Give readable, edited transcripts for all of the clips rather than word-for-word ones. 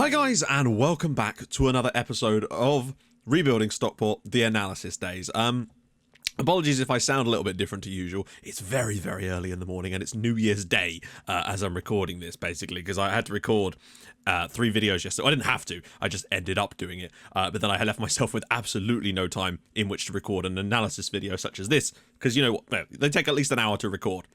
Hi guys, and welcome back to another episode of Rebuilding Stockport, the analysis days. Apologies if I sound a little bit different to usual. It's very, very early in the morning, and it's New Year's Day as I'm recording this, basically, because I had to record 3 videos yesterday. I didn't have to, I just ended up doing it. But then I left myself with absolutely no time in which to record an analysis video such as this, because you know what, they take at least an hour to record.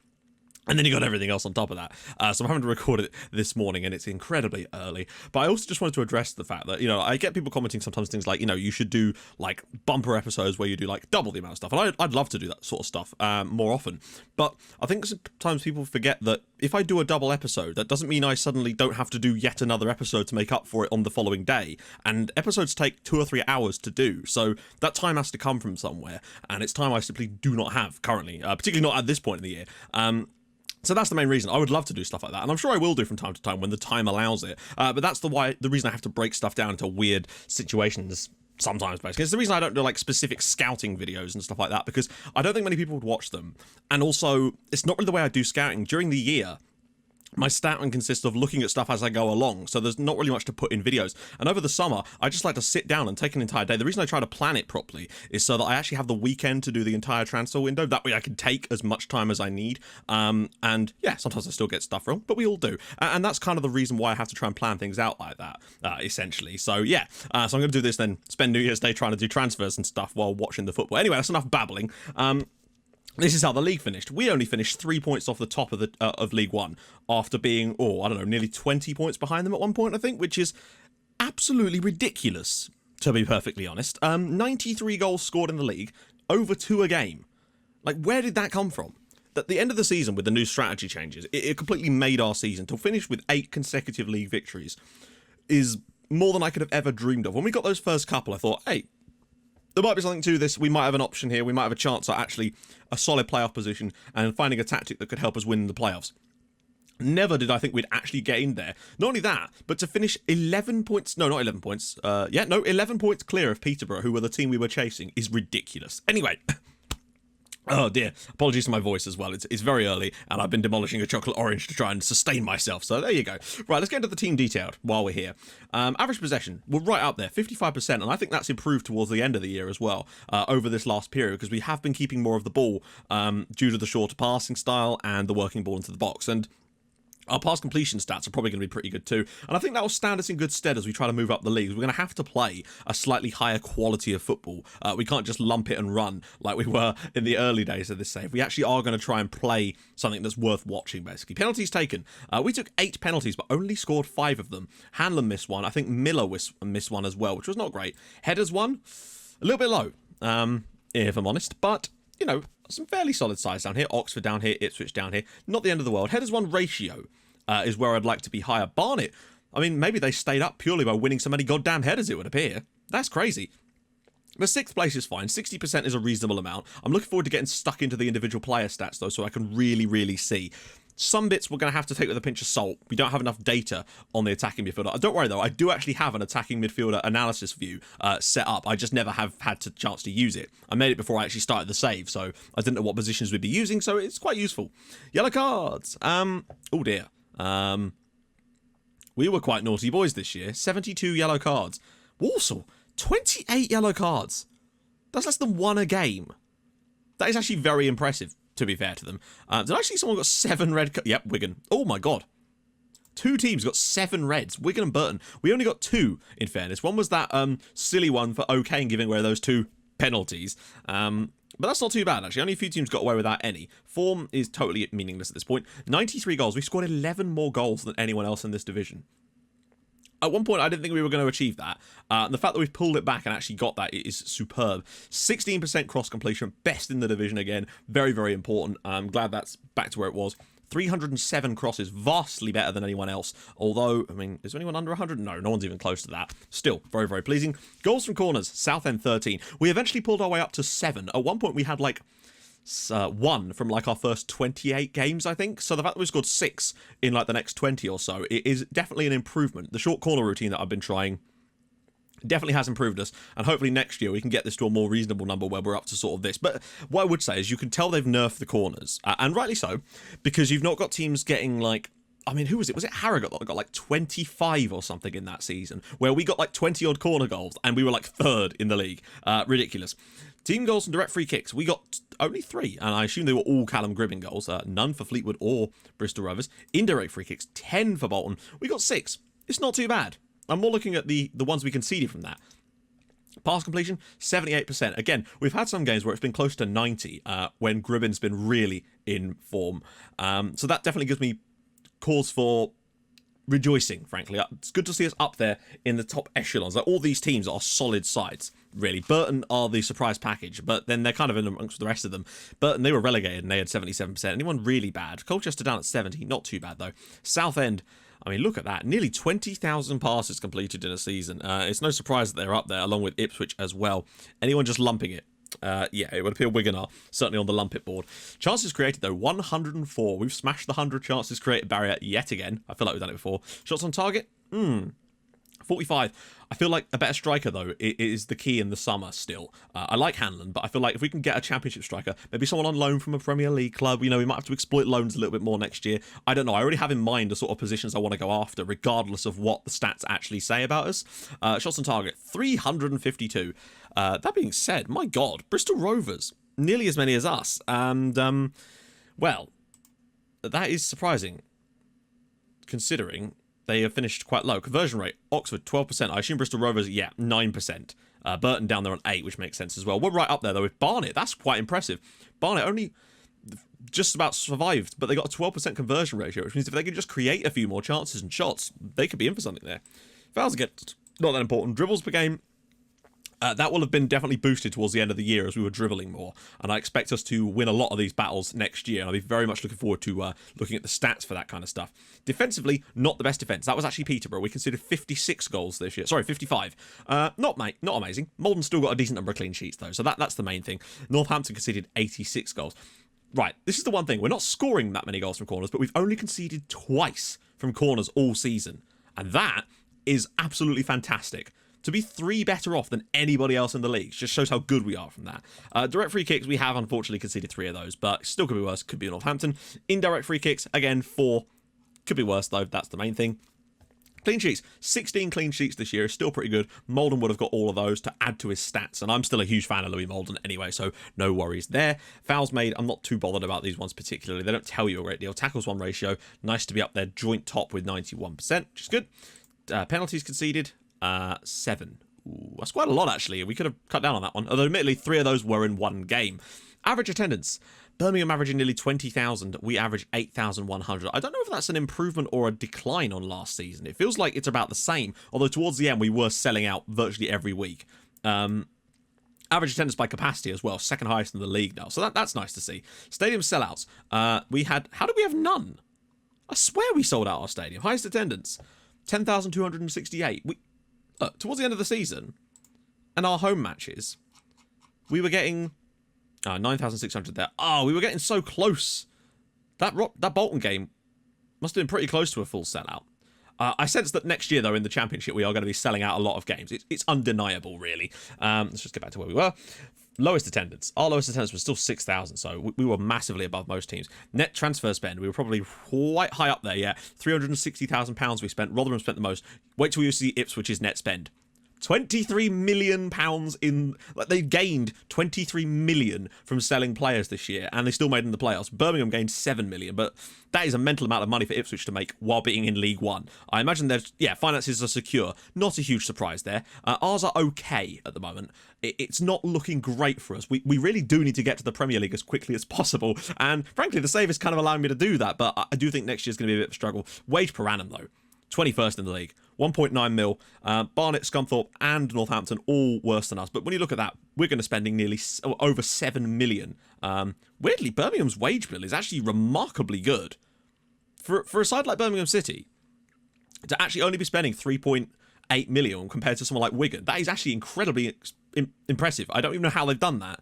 And then you got everything else on top of that. So I'm having to record it this morning, and it's incredibly early. But I also just wanted to address the fact that, you know, I get people commenting sometimes things like, you know, you should do, like, bumper episodes where you do, like, double the amount of stuff. And I'd love to do that sort of stuff more often. But I think sometimes people forget that if I do a double episode, that doesn't mean I suddenly don't have to do yet another episode to make up for it on the following day. And episodes take 2 or 3 hours to do. So that time has to come from somewhere. And it's time I simply do not have currently, particularly not at this point in the year. So that's the main reason. I would love to do stuff like that, and I'm sure I will do from time to time when the time allows it. But that's the reason I have to break stuff down into weird situations sometimes, basically. It's the reason I don't do like specific scouting videos and stuff like that, because I don't think many people would watch them. And also, it's not really the way I do scouting. During the year, my scouting consists of looking at stuff as I go along, so there's not really much to put in videos. And over the summer, I just like to sit down and take an entire day. The reason I try to plan it properly is so that I actually have the weekend to do the entire transfer window. That way I can take as much time as I need. And yeah, sometimes I still get stuff wrong, but we all do. And that's kind of the reason why I have to try and plan things out like that, essentially. So yeah, so I'm going to do this then, spend New Year's Day trying to do transfers and stuff while watching the football. Anyway, that's enough babbling. This is how the league finished. We only finished 3 points off the top of the of League One after being, I don't know, nearly 20 points behind them at one point, I think, which is absolutely ridiculous, to be perfectly honest. 93 goals scored in the league, over 2 a game. Like, where did that come from? At the end of the season, with the new strategy changes, it completely made our season. To finish with 8 consecutive league victories is more than I could have ever dreamed of. When we got those first couple, I thought, hey, there might be something to this. We might have an option here. We might have a chance at actually a solid playoff position and finding a tactic that could help us win the playoffs. Never did I think we'd actually get in there. Not only that, but to finish 11 points... No, not 11 points. 11 points clear of Peterborough, who were the team we were chasing, is ridiculous. Anyway... Oh dear, apologies to my voice as well. It's very early, and I've been demolishing a chocolate orange to try and sustain myself, so there you go. Right, let's get into the team detailed while we're here. Average possession, we're right up there, 55%, and I think that's improved towards the end of the year as well, over this last period, because we have been keeping more of the ball due to the shorter passing style and the working ball into the box, and our pass completion stats are probably going to be pretty good too, and I think that will stand us in good stead as we try to move up the leagues. We're going to have to play a slightly higher quality of football. We can't just lump it and run like we were in the early days of this save. We actually are going to try and play something that's worth watching, basically. Penalties taken. We took 8 penalties, but only scored 5 of them. Hanlon missed one. I think Miller missed one as well, which was not great. Headers one, a little bit low, if I'm honest, but, you know, some fairly solid sides down here. Oxford down here, Ipswich down here. Not the end of the world. Headers one ratio is where I'd like to be higher. Barnet, I mean, maybe they stayed up purely by winning so many goddamn headers, it would appear. That's crazy. But 6th place is fine. 60% is a reasonable amount. I'm looking forward to getting stuck into the individual player stats, though, so I can really, really see. Some bits we're going to have to take with a pinch of salt. We don't have enough data on the attacking midfielder. Don't worry, though. I do actually have an attacking midfielder analysis view set up. I just never have had a chance to use it. I made it before I actually started the save, so I didn't know what positions we'd be using, so it's quite useful. Yellow cards. Oh, dear. We were quite naughty boys this year. 72 yellow cards. Walsall, 28 yellow cards. That's less than 1 a game. That is actually very impressive, to be fair to them. Did I see someone got 7 red cards? Yep, Wigan. Oh my god. 2 teams got 7 reds. Wigan and Burton. We only got 2, in fairness. One was that silly one for O'Kane giving away those 2 penalties. But that's not too bad, actually. Only a few teams got away without any. Form is totally meaningless at this point. 93 goals. We scored 11 more goals than anyone else in this division. At one point, I didn't think we were going to achieve that. The fact that we've pulled it back and actually got that is superb. 16% cross completion, best in the division again. Very, very important. I'm glad that's back to where it was. 307 crosses, vastly better than anyone else. Although, I mean, is there anyone under 100? No, no one's even close to that. Still, very, very pleasing. Goals from corners, Southend 13. We eventually pulled our way up to 7. At one point, we had like 1 from like our first 28 games, I think. So the fact that we scored 6 in like the next 20 or so, it is definitely an improvement. The short corner routine that I've been trying definitely has improved us, and hopefully next year we can get this to a more reasonable number where we're up to sort of this. But what I would say is you can tell they've nerfed the corners, and rightly so, because you've not got teams getting like I mean, who was it? Was it Harrogate that got like 25 or something in that season, where we got like 20 odd corner goals and we were like third in the league? Ridiculous. Team goals and direct free kicks, we got only 3, and I assume they were all Callum Gribbin goals. None for Fleetwood or Bristol Rovers. Indirect free kicks, 10 for Bolton. We got 6. It's not too bad. I'm more looking at the ones we conceded from that. Pass completion, 78%. Again, we've had some games where it's been close to 90 when Gribbin's been really in form. So that definitely gives me cause for rejoicing, frankly. It's good to see us up there in the top echelons. Like, all these teams are solid sides, really. Burton are the surprise package, but then they're kind of in amongst the rest of them. Burton, they were relegated and they had 77%. Anyone really bad? Colchester down at 70, not too bad though. Southend, I mean, look at that. Nearly 20,000 passes completed in a season. It's no surprise that they're up there, along with Ipswich as well. Anyone just lumping it? Yeah, it would appear Wigan are certainly on the lump it board. Chances created, though, 104. We've smashed the 100 chances created barrier yet again. I feel like we've done it before. Shots on target? 45. I feel like a better striker, though, is the key in the summer still. I like Hanlon, but I feel like if we can get a championship striker, maybe someone on loan from a Premier League club, we might have to exploit loans a little bit more next year. I don't know. I already have in mind the sort of positions I want to go after, regardless of what the stats actually say about us. Shots on target, 352. That being said, my God, Bristol Rovers, nearly as many as us. And, well, that is surprising, considering they have finished quite low. Conversion rate, Oxford, 12%. I assume Bristol Rovers, 9%. Burton down there on 8, which makes sense as well. We're right up there, though, with Barnet. That's quite impressive. Barnet only just about survived, but they got a 12% conversion ratio, which means if they could just create a few more chances and shots, they could be in for something there. Fouls against, not that important. Dribbles per game, that will have been definitely boosted towards the end of the year as we were dribbling more, and I expect us to win a lot of these battles next year, and I'll be very much looking forward to looking at the stats for that kind of stuff. Defensively, not the best defence. That was actually Peterborough. We conceded 56 goals this year. Sorry, 55. Not amazing. Malden still got a decent number of clean sheets, though, so that's the main thing. Northampton conceded 86 goals. Right, this is the one thing. We're not scoring that many goals from corners, but we've only conceded twice from corners all season, and that is absolutely fantastic. To be 3 better off than anybody else in the league just shows how good we are from that. Direct free kicks, we have unfortunately conceded 3 of those, but still could be worse. Could be Northampton. Indirect free kicks, again, 4. Could be worse, though. That's the main thing. Clean sheets, 16 clean sheets this year is still pretty good. Malden would have got all of those to add to his stats, and I'm still a huge fan of Louis Malden anyway, so no worries there. Fouls made, I'm not too bothered about these ones particularly. They don't tell you a great deal. Tackles 1 ratio, nice to be up there, joint top with 91%, which is good. Penalties conceded, 7. Ooh, that's quite a lot, actually. We could have cut down on that one. Although, admittedly, 3 of those were in one game. Average attendance. Birmingham averaging nearly 20,000. We average 8,100. I don't know if that's an improvement or a decline on last season. It feels like it's about the same. Although, towards the end, we were selling out virtually every week. Average attendance by capacity as well. Second highest in the league now. So that's nice to see. Stadium sellouts. We had... How did we have none? I swear we sold out our stadium. Highest attendance. 10,268. Look, towards the end of the season, and our home matches, we were getting 9,600 there. Oh, we were getting so close. That Bolton game must have been pretty close to a full sellout. I sense that next year, though, in the Championship, we are going to be selling out a lot of games. It's undeniable, really. Let's just get back to where we were. Lowest attendance. Our lowest attendance was still 6,000, so we were massively above most teams. Net transfer spend, we were probably quite high up there, yeah. £360,000 we spent. Rotherham spent the most. Wait till you see Ipswich's net spend. £23 million in... Like, they gained 23 million from selling players this year, and they still made in the playoffs. Birmingham gained 7 million, but that is a mental amount of money for Ipswich to make while being in League One. I imagine that, finances are secure. Not a huge surprise there. Ours are okay at the moment. It's not looking great for us. We really do need to get to the Premier League as quickly as possible, and frankly, the save is kind of allowing me to do that, but I do think next year's going to be a bit of a struggle. Wage per annum, though. 21st in the league, 1.9 mil. Barnet, Scunthorpe and Northampton all worse than us. But when you look at that, we're going to spending nearly over 7 million. Weirdly, Birmingham's wage bill is actually remarkably good. For a side like Birmingham City, to actually only be spending 3.8 million compared to someone like Wigan, that is actually incredibly impressive. I don't even know how they've done that.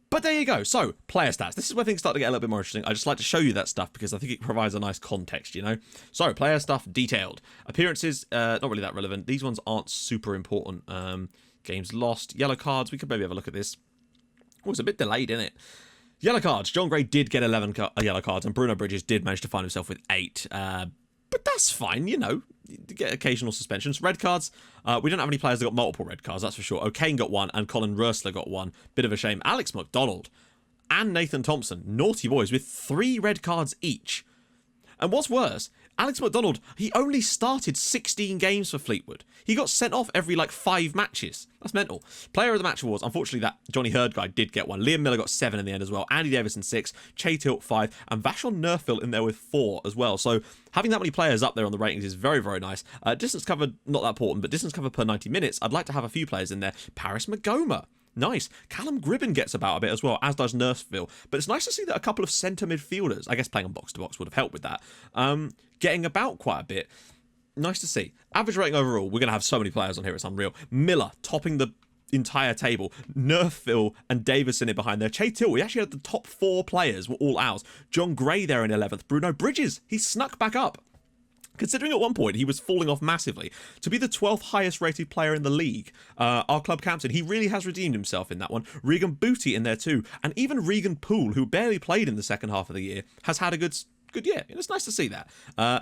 But there you go. So, player stats. This is where things start to get a little bit more interesting. I just like to show you that stuff because I think it provides a nice context, you know? So, player stuff detailed. Appearances, not really that relevant. These ones aren't super important. Games lost. Yellow cards. We could maybe have a look at this. Oh, it's a bit delayed, isn't it? Yellow cards. John Gray did get 11 yellow cards, and Bruno Bridges did manage to find himself with 8. But that's fine, you know. You get occasional suspensions. Red cards. We don't have any players that got multiple red cards, that's for sure. O'Kane got 1, and Colin Roessler got 1. Bit of a shame. Alex McDonald and Nathan Thompson, naughty boys, with 3 red cards each. And what's worse, Alex McDonald, he only started 16 games for Fleetwood. He got sent off every, 5 matches. That's mental. Player of the Match awards, unfortunately, that Johnny Hurd guy did get 1. Liam Miller got 7 in the end as well. Andy Davidson 6. Che Tilt 5. And Vashon Nerfil in there with 4 as well. So having that many players up there on the ratings is very, very nice. Distance covered, not that important, but distance covered per 90 minutes, I'd like to have a few players in there. Paris Magoma. Nice. Callum Gribben gets about a bit as well, as does Nursville. But it's nice to see that a couple of centre midfielders, I guess playing on box-to-box would have helped with that, getting about quite a bit. Nice to see. Average rating overall, we're going to have so many players on here, it's unreal. Miller topping the entire table. Nerfville and Davison in behind there. Che Till, we actually had the top 4 players were all ours. John Gray there in 11th. Bruno Bridges, he snuck back up. Considering at one point he was falling off massively, to be the 12th highest rated player in the league, our club captain, he really has redeemed himself in that one. Regan Booty in there too, and even Regan Poole, who barely played in the second half of the year, has had a good year. It's nice to see that.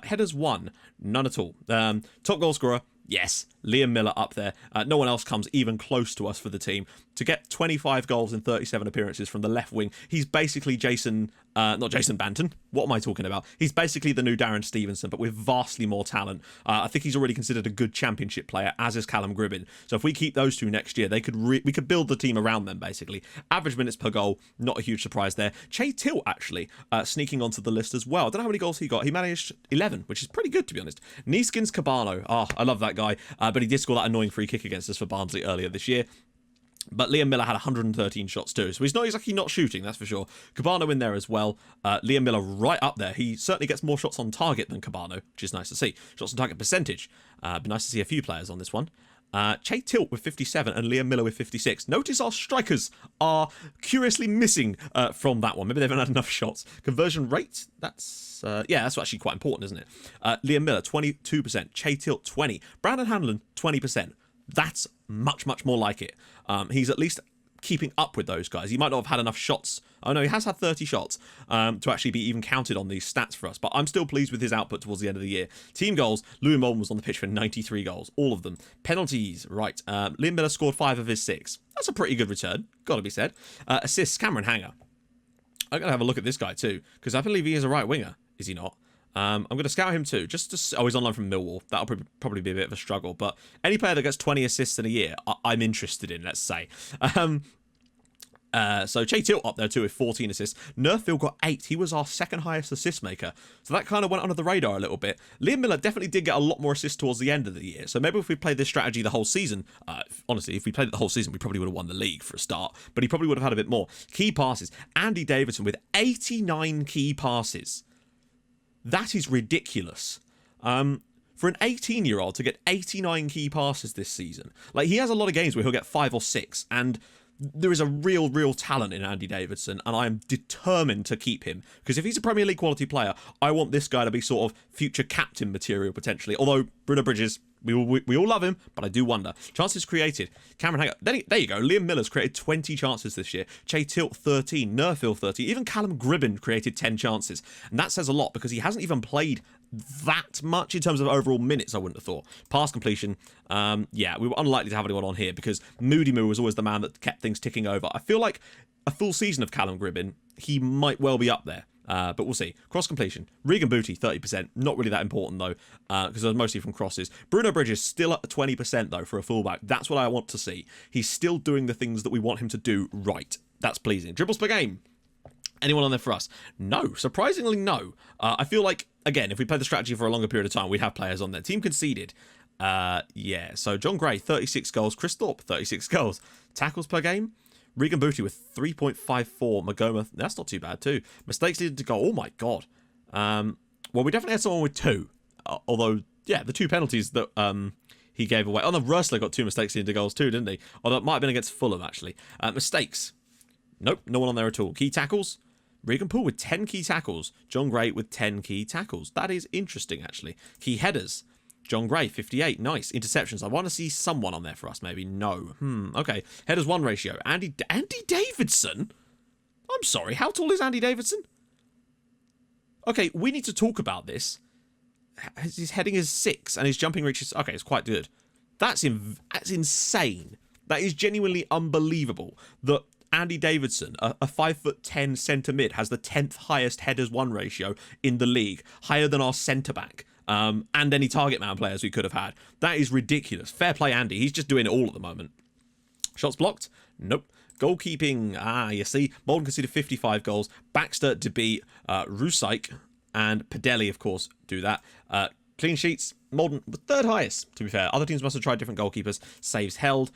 Headers 1, none at all. Top goal scorer, yes, Liam Miller up there. No one else comes even close to us for the team. To get 25 goals in 37 appearances from the left wing, he's basically not Jason Banton. What am I talking about? He's basically the new Darren Stevenson, but with vastly more talent. I think he's already considered a good championship player, as is Callum Gribben. So if we keep those two next year, we could build the team around them, basically. Average minutes per goal, not a huge surprise there. Che Tilt, actually, sneaking onto the list as well. I don't know how many goals he got. He managed 11, which is pretty good, to be honest. Neeskins Cabano. I love that guy. But he did score that annoying free kick against us for Barnsley earlier this year. But Liam Miller had 113 shots too, so he's not exactly not shooting, that's for sure. Cabano in there as well. Liam Miller right up there. He certainly gets more shots on target than Cabano, which is nice to see. Shots on target percentage. Be nice to see a few players on this one. Che Tilt with 57 and Liam Miller with 56. Notice our strikers are curiously missing from that one. Maybe they haven't had enough shots. Conversion rate, that's actually quite important, isn't it? Liam Miller, 22%. Che Tilt, 20%. Brandon Hanlon, 20%. That's much, much more like it. He's at least keeping up with those guys. He might not have had enough shots. Oh no, he has had 30 shots to actually be even counted on these stats for us. But I'm still pleased with his output towards the end of the year. Team goals, Louis Molden was on the pitch for 93 goals. All of them. Penalties, right. Liam Miller scored 5 of his 6. That's a pretty good return, gotta be said. Assists, Cameron Hanger. I'm going to have a look at this guy too, because I believe he is a right winger. Is he not? I'm going to scout him too, he's on loan from Millwall. That'll probably be a bit of a struggle, but any player that gets 20 assists in a year, I'm interested in, let's say. So Che Tilt up there too with 14 assists. Nerfville got 8. He was our second highest assist maker. So that kind of went under the radar a little bit. Liam Miller definitely did get a lot more assists towards the end of the year. So maybe if we played this strategy the whole season, honestly, if we played it the whole season, we probably would have won the league for a start. But he probably would have had a bit more. Key passes. Andy Davidson with 89 key passes. That is ridiculous. For an 18-year-old to get 89 key passes this season. Like, he has a lot of games where he'll get 5 or 6, and there is a real talent in Andy Davidson, and I am determined to keep him. Because if he's a Premier League quality player, I want this guy to be sort of future captain material, potentially. Although, Bruno Bridges, we all love him, but I do wonder. Chances created. Cameron Hanger. There you go. Liam Miller's created 20 chances this year. Che Tilt, 13. Nerfville, 13. Even Callum Gribben created 10 chances. And that says a lot, because he hasn't even played that much in terms of overall minutes, I wouldn't have thought. Pass completion. We were unlikely to have anyone on here, because Moody Moo was always the man that kept things ticking over. I feel like a full season of Callum Gribben, he might well be up there. But we'll see. Cross completion. Regan Booty, 30%. Not really that important, though, because it was mostly from crosses. Bruno Bridges still at 20%, though, for a fullback. That's what I want to see. He's still doing the things that we want him to do right. That's pleasing. Dribbles per game. Anyone on there for us? No. Surprisingly, no. I feel like, again, if we play the strategy for a longer period of time, we'd have players on there. Team conceded. So John Gray, 36 goals. Chris Thorpe, 36 goals. Tackles per game. Regan Booty with 3.54. Magoma, that's not too bad too. Mistakes needed to go. Oh my god. Well, we definitely had someone with 2. Although, yeah, the 2 penalties that he gave away. Oh no, Roessler got 2 mistakes needed to goals too, didn't he? Although it might have been against Fulham, actually. Mistakes. Nope, no one on there at all. Key tackles. Regan Poole with 10 key tackles. John Gray with 10 key tackles. That is interesting, actually. Key headers. John Gray, 58. Nice. Interceptions. I want to see someone on there for us, maybe. No. Okay. Headers 1 ratio. Andy Davidson? I'm sorry, how tall is Andy Davidson? Okay, we need to talk about this. His heading is 6 and his jumping reach is... Okay, it's quite good. That's insane. That is genuinely unbelievable that Andy Davidson, a 5'10" centre mid, has the 10th highest headers won ratio in the league, higher than our centre back and any target man players we could have had. That is ridiculous. Fair play, Andy. He's just doing it all at the moment. Shots blocked? Nope. Goalkeeping, you see, Molden conceded 55 goals. Baxter, DeBee, Rusaik, and Padelli, of course, do that. Clean sheets, Molden, the 3rd highest, to be fair. Other teams must have tried different goalkeepers. Saves held.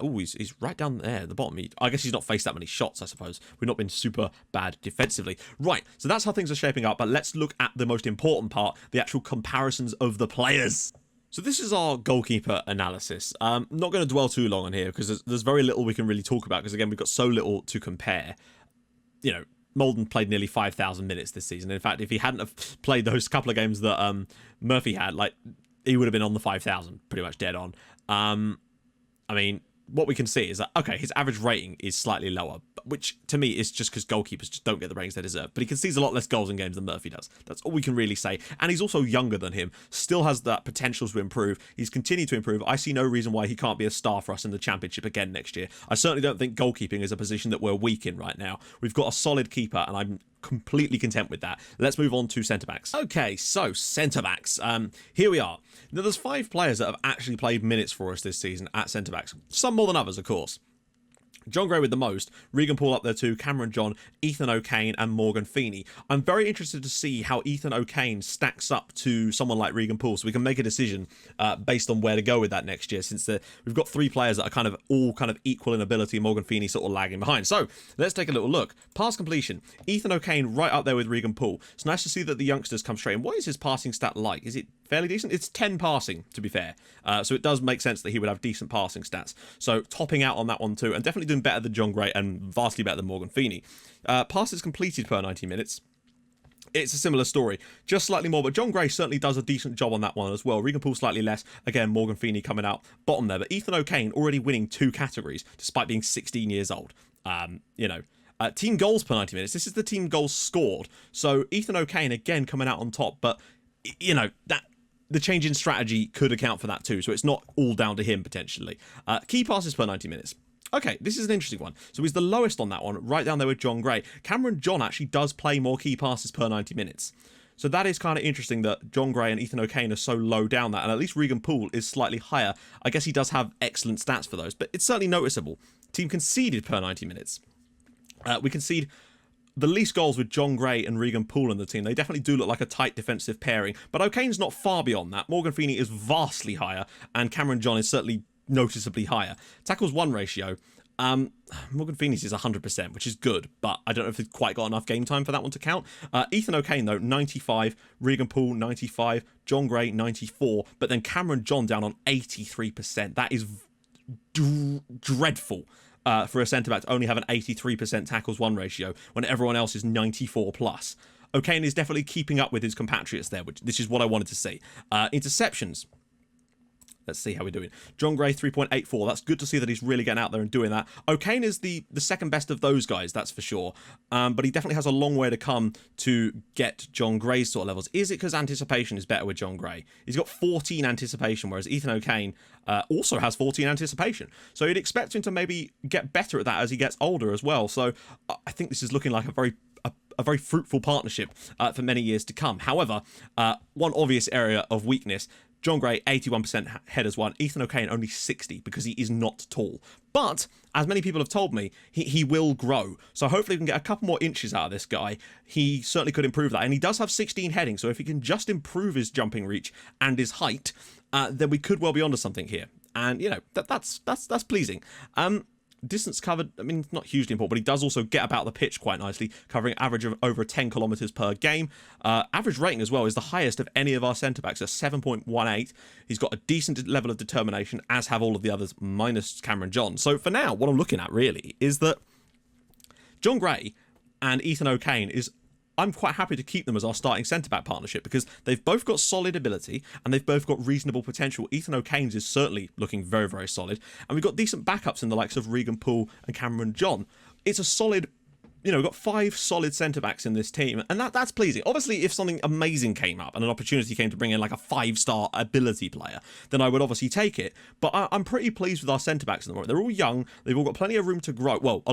He's right down there at the bottom. I guess he's not faced that many shots, I suppose. We've not been super bad defensively. Right, so that's how things are shaping up, but let's look at the most important part, the actual comparisons of the players. So this is our goalkeeper analysis. Not going to dwell too long on here because there's very little we can really talk about because, again, we've got so little to compare. You know, Molden played nearly 5,000 minutes this season. In fact, if he hadn't have played those couple of games that Murphy had, like, he would have been on the 5,000, pretty much dead on. I mean, what we can see is that, okay, his average rating is slightly lower, which to me is just because goalkeepers just don't get the ratings they deserve. But he concedes a lot less goals in games than Murphy does. That's all we can really say. And he's also younger than him, still has that potential to improve. He's continued to improve. I see no reason why he can't be a star for us in the Championship again next year. I certainly don't think goalkeeping is a position that we're weak in right now. We've got a solid keeper, and I'm completely content with that. Let's move on to centre-backs. Okay, so centre-backs. Here we are. Now, there's 5 players that have actually played minutes for us this season at centre-backs. Some more than others, of course. John Gray with the most, Regan Poole up there too, Cameron John, Ethan O'Kane and Morgan Feeney. I'm very interested to see how Ethan O'Kane stacks up to someone like Regan Poole so we can make a decision based on where to go with that next year, since we've got 3 players that are all equal in ability, Morgan Feeney sort of lagging behind. So let's take a little look. Pass completion, Ethan O'Kane right up there with Regan Poole. It's nice to see that the youngsters come straight in. What is his passing stat like? Is it fairly decent? It's 10 passing, to be fair. So it does make sense that he would have decent passing stats. So topping out on that one too, and definitely doing better than John Gray and vastly better than Morgan Feeney. Passes completed per 90 minutes. It's a similar story, just slightly more, but John Gray certainly does a decent job on that one as well. Regan Poole slightly less. Again, Morgan Feeney coming out bottom there, but Ethan O'Kane already winning 2 categories despite being 16 years old. Team goals per 90 minutes. This is the team goals scored. So Ethan O'Kane again coming out on top, but that the change in strategy could account for that too. So it's not all down to him potentially. Key passes per 90 minutes. Okay, this is an interesting one. So he's the lowest on that one, right down there with John Gray. Cameron John actually does play more key passes per 90 minutes. So that is kind of interesting that John Gray and Ethan O'Kane are so low down that, and at least Regan Poole is slightly higher. I guess he does have excellent stats for those, but it's certainly noticeable. Team conceded per 90 minutes. We concede the least goals with John Gray and Regan Poole in the team. They definitely do look like a tight defensive pairing, but O'Kane's not far beyond that. Morgan Feeney is vastly higher, and Cameron John is certainly noticeably higher. Tackles won ratio, Morgan Feeney's is 100%, which is good, but I don't know if they've quite got enough game time for that one to count. Ethan O'Kane, though, 95, Regan Poole, 95, John Gray, 94, but then Cameron John down on 83%. That is dreadful for a centre-back to only have an 83% tackles won ratio when everyone else is 94 plus. O'Kane is definitely keeping up with his compatriots there, which is what I wanted to see. Interceptions. Let's see how we're doing. John Gray, 3.84. That's good to see that he's really getting out there and doing that. O'Kane is the second best of those guys, that's for sure. But he definitely has a long way to come to get John Gray's sort of levels. Is it because anticipation is better with John Gray? He's got 14 anticipation, whereas Ethan O'Kane also has 14 anticipation. So you'd expect him to maybe get better at that as he gets older as well. So I think this is looking like a very fruitful partnership for many years to come. However, one obvious area of weakness, John Gray, 81% headers won. Ethan O'Kane, only 60 because he is not tall. But, as many people have told me, he will grow. So hopefully we can get a couple more inches out of this guy. He certainly could improve that. And he does have 16 heading, so if he can just improve his jumping reach and his height, then we could well be onto something here. And, that's pleasing. Distance covered, I mean, not hugely important, but he does also get about the pitch quite nicely, covering an average of over 10 kilometres per game. Average rating as well is the highest of any of our centre-backs at 7.18. He's got a decent level of determination, as have all of the others, minus Cameron John. So for now, what I'm looking at really is that John Gray and Ethan O'Kane I'm quite happy to keep them as our starting centre-back partnership because they've both got solid ability and they've both got reasonable potential. Ethan O'Kane's is certainly looking very, very solid. And we've got decent backups in the likes of Regan Poole and Cameron John. It's a solid you know, we've got 5 solid centre-backs in this team, and that's pleasing. Obviously, if something amazing came up and an opportunity came to bring in like a 5-star ability player, then I would obviously take it. But I'm pretty pleased with our centre-backs at the moment. They're all young. They've all got plenty of room to grow. Well,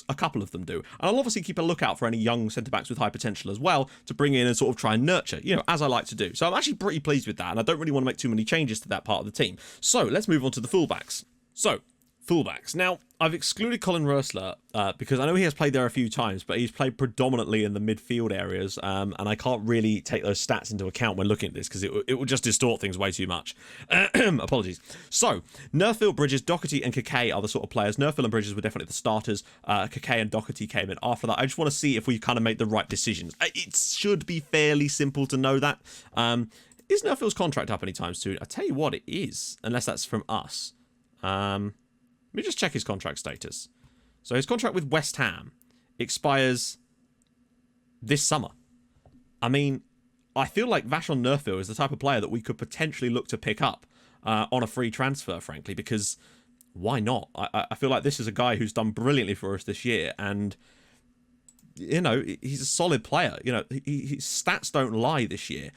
a couple of them do. And I'll obviously keep a lookout for any young centre-backs with high potential as well to bring in and sort of try and nurture, you know, as I like to do. So I'm actually pretty pleased with that, and I don't really want to make too many changes to that part of the team. So let's move on to the fullbacks. So, fullbacks. Now, I've excluded Colin Roessler because I know he has played there a few times, but he's played predominantly in the midfield areas, and I can't really take those stats into account when looking at this because it will just distort things way too much. Apologies. So, Nerfield, Bridges, Doherty, and Kake are the sort of players. Nerfield and Bridges were definitely the starters. Kake and Doherty came in after that. I just want to see if we kind of make the right decisions. It should be fairly simple to know that. Is Nerfield's contract up anytime soon? I tell you what, it is, unless that's from us. Let me just check his contract status. So his contract with West Ham expires this summer. I mean, I feel like Vashon Nerfield is the type of player that we could potentially look to pick up on a free transfer, frankly, because why not? I feel like this is a guy who's done brilliantly for us this year, and, you know, he's a solid player. You know, his stats don't lie this year.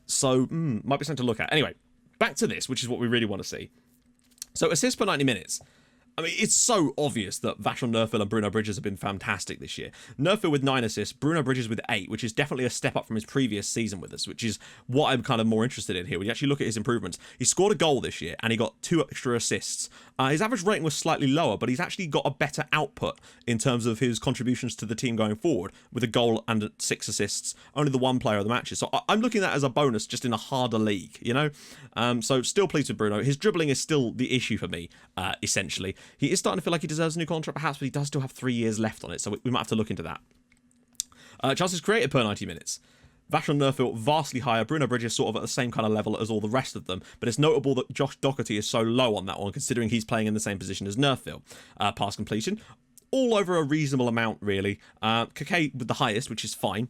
So, might be something to look at. Anyway, back to this, which is what we really want to see. So, assists per 90 minutes. I mean, it's so obvious that Vashon Nerfield and Bruno Bridges have been fantastic this year. Nerfield with 9 assists, Bruno Bridges with 8, which is definitely a step up from his previous season with us, which is what I'm kind of more interested in here. When you actually look at his improvements, he scored a goal this year and he got 2 extra assists. His average rating was slightly lower, but he's actually got a better output in terms of his contributions to the team going forward, with a goal and 6 assists, only the 1 player of the matches. So I'm looking at that as a bonus just in a harder league, you know? So still pleased with Bruno. His dribbling is still the issue for me, essentially. He is starting to feel like he deserves a new contract, perhaps, but he does still have 3 years left on it, so we might have to look into that. Chances created per 90 minutes. Vashon Nerfield vastly higher. Bruno Bridges sort of at the same kind of level as all the rest of them, but it's notable that Josh Doherty is so low on that one, considering he's playing in the same position as Nerfield. Pass completion, all over a reasonable amount, really. Kake with the highest, which is fine.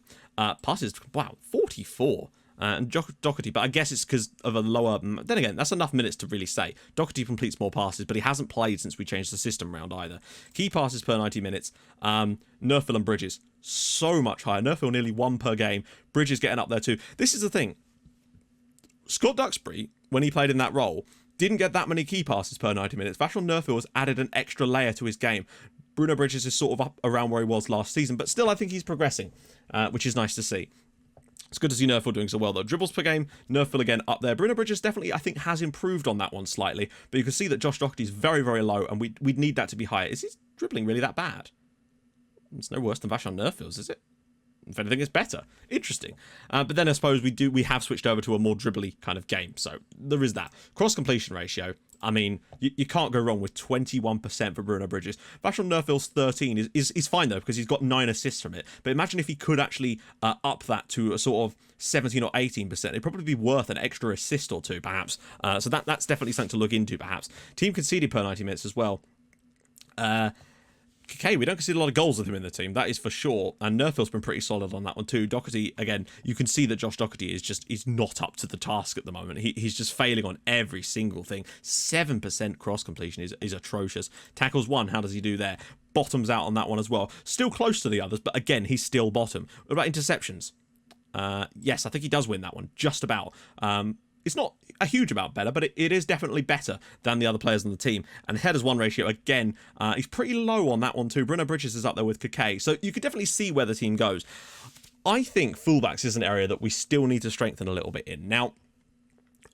Passes, wow, 44. And Doherty, but I guess it's because of a lower... Then again, that's enough minutes to really say. Doherty completes more passes, but he hasn't played since we changed the system round either. Key passes per 90 minutes. Nerfield and Bridges, so much higher. Nerfield nearly 1 per game. Bridges getting up there too. This is the thing. Scott Duxbury, when he played in that role, didn't get that many key passes per 90 minutes. Vashon Nerfield has added an extra layer to his game. Bruno Bridges is sort of up around where he was last season, but still I think he's progressing, which is nice to see. It's good to see Nerfield doing so well, though. Dribbles per game, Nerfield again up there. Bruno Bridges definitely, I think, has improved on that one slightly, but you can see that Josh Doherty is very, very low, and we'd need that to be higher. Is his dribbling really that bad? It's no worse than Vashon Nerfield's, is it? If anything, it's better. Interesting. But then I suppose we have switched over to a more dribbly kind of game, so there is that. Cross completion ratio. I mean, you can't go wrong with 21% for Bruno Bridges. Vashon Nerfield's 13 is fine, though, because he's got 9 assists from it. But imagine if he could actually up that to a sort of 17 or 18%. It'd probably be worth an extra assist or two, perhaps. So that's definitely something to look into, perhaps. Team conceded per 90 minutes as well. Kake, we don't concede a lot of goals with him in the team, that is for sure, and Nerfield's been pretty solid on that one too. Doherty, again, you can see that Josh Doherty is not up to the task at the moment. He's just failing on every single thing. 7% cross completion is atrocious. Tackles 1, how does he do there? Bottoms out on that one as well. Still close to the others, but again, he's still bottom. What about interceptions? Yes, I think he does win that one, just about. It's not a huge amount better, but it is definitely better than the other players on the team. And headers 1 ratio, again, he's pretty low on that one too. Bruno Bridges is up there with Kake, so you could definitely see where the team goes. I think fullbacks is an area that we still need to strengthen a little bit in. Now,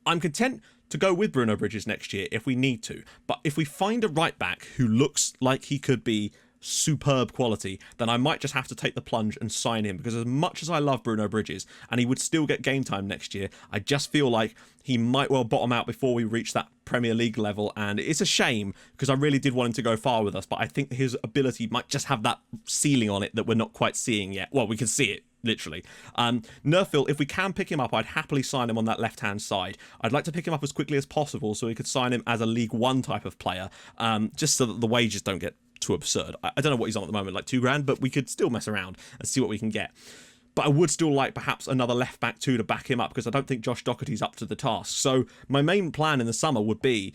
I'm content to go with Bruno Bridges next year if we need to, but if we find a right back who looks like he could be superb quality, then I might just have to take the plunge and sign him, because as much as I love Bruno Bridges and he would still get game time next year, I just feel like he might well bottom out before we reach that Premier League level, and it's a shame because I really did want him to go far with us, but I think his ability might just have that ceiling on it that we're not quite seeing yet. Well, we can see it literally. Nerfield, if we can pick him up, I'd happily sign him on that left-hand side. I'd like to pick him up as quickly as possible so we could sign him as a League One type of player, just so that the wages don't get too absurd. I don't know what he's on at the moment, like $2,000, but we could still mess around and see what we can get. But I would still like perhaps another left back too to back him up, because I don't think Josh Doherty's up to the task. So my main plan in the summer would be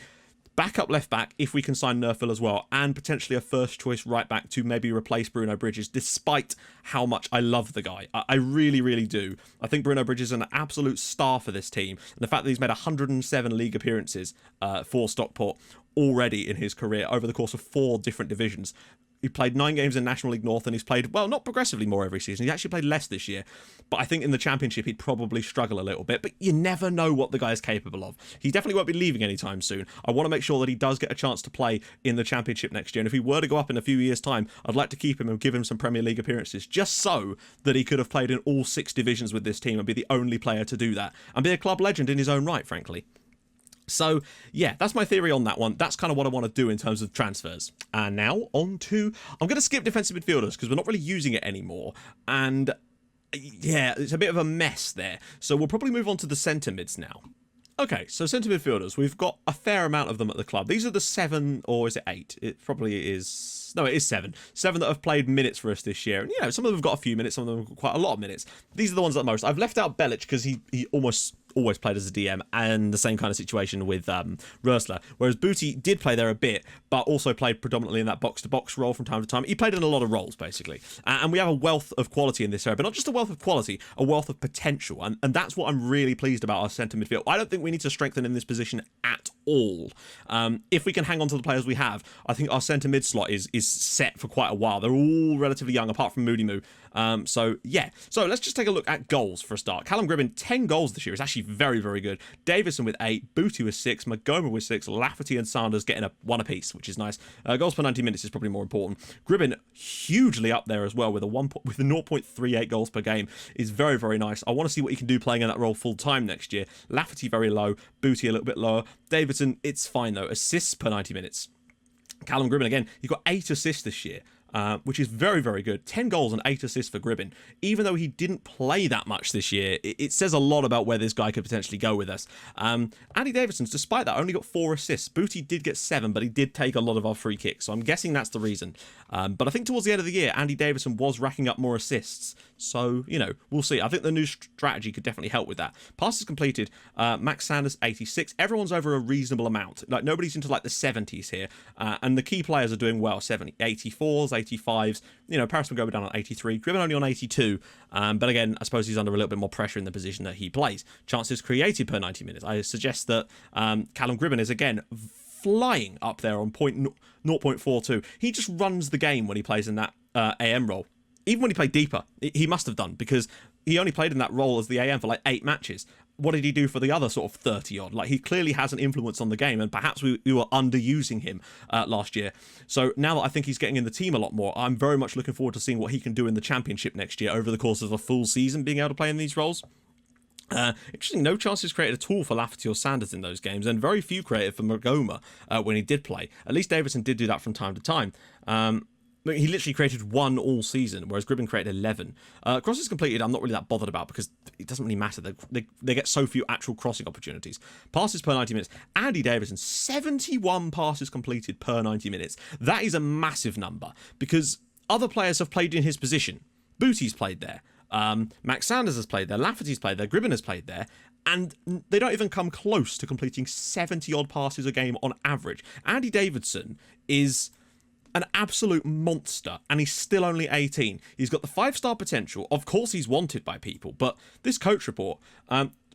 backup left back if we can sign Nerfil as well, and potentially a first choice right back to maybe replace Bruno Bridges, despite how much I love the guy. I really, really do. I think Bruno Bridges is an absolute star for this team, and the fact that he's made 107 league appearances for Stockport already in his career over the course of 4 different divisions. He played 9 games in National League North, and he's played, well, not progressively more every season. He actually played less this year. But I think in the Championship, he'd probably struggle a little bit. But you never know what the guy is capable of. He definitely won't be leaving anytime soon. I want to make sure that he does get a chance to play in the Championship next year. And if he were to go up in a few years' time, I'd like to keep him and give him some Premier League appearances, just so that he could have played in all 6 divisions with this team and be the only player to do that. And be a club legend in his own right, frankly. So, yeah, that's my theory on that one. That's kind of what I want to do in terms of transfers. And now on to... I'm going to skip defensive midfielders because we're not really using it anymore. And, yeah, it's a bit of a mess there. So we'll probably move on to the centre mids now. Okay, so centre midfielders. We've got a fair amount of them at the club. These are the 7, or is it 8? It probably is... No, it is 7. 7 that have played minutes for us this year. And, you know, some of them have got a few minutes, some of them have got quite a lot of minutes. These are the ones that most. I've left out Belic because he almost always played as a DM, and the same kind of situation with Rösler, whereas Booty did play there a bit, but also played predominantly in that box-to-box role from time to time. He played in a lot of roles, basically. And we have a wealth of quality in this area, but not just a wealth of quality, a wealth of potential, and that's what I'm really pleased about our centre midfield. I don't think we need to strengthen in this position at all. If we can hang on to the players we have, I think our centre mid slot is set for quite a while. They're all relatively young, apart from Moody Moo. So, yeah. So, let's just take a look at goals for a start. Callum Gribbin, 10 goals this year. It's actually very, very good. Davison with 8, Booty with 6, Magoma with 6, Lafferty and Sanders getting one apiece, which is nice. Goals per 90 minutes is probably more important. Gribbin hugely up there as well with a 0.38 goals per game is very, very nice. I want to see what he can do playing in that role full time next year. Lafferty very low, Booty a little bit lower. Davidson, it's fine though. Assists per 90 minutes. Callum Gribbin again, he got 8 assists this year. Which is very, very good. 10 goals and 8 assists for Gribbin. Even though he didn't play that much this year, it says a lot about where this guy could potentially go with us. Andy Davidson's, despite that, only got 4 assists. Booty did get 7, but he did take a lot of our free kicks, so I'm guessing that's the reason. But I think towards the end of the year, Andy Davison was racking up more assists. So, you know, we'll see. I think the new strategy could definitely help with that. Passes completed, Max Sanders, 86. Everyone's over a reasonable amount. Like, nobody's into, like, the 70s here. And the key players are doing well. 84s, 85s. You know, Paris will go down on 83. Gribbin only on 82. But again, I suppose he's under a little bit more pressure in the position that he plays. Chances created per 90 minutes. I suggest that Callum Gribbin is, again, flying up there on 0.42. He just runs the game when he plays in that AM role. Even when he played deeper, he must have done, because he only played in that role as the AM for like 8 matches. What did he do for the other sort of 30-odd? Like, he clearly has an influence on the game, and perhaps we were underusing him last year. So now that I think he's getting in the team a lot more, I'm very much looking forward to seeing what he can do in the Championship next year over the course of a full season, being able to play in these roles. Interesting, no chances created at all for Lafferty or Sanders in those games, and very few created for Magoma when he did play. At least Davidson did do that from time to time. He literally created 1 all season, whereas Gribbin created 11. Crosses completed, I'm not really that bothered about, because it doesn't really matter. They get so few actual crossing opportunities. Passes per 90 minutes. Andy Davison, 71 passes completed per 90 minutes. That is a massive number, because other players have played in his position. Booty's played there. Max Sanders has played there. Lafferty's played there. Gribbin has played there. And they don't even come close to completing 70-odd passes a game on average. Andy Davidson is an absolute monster, and he's still only 18. He's got the 5-star potential. Of course he's wanted by people, but this coach report,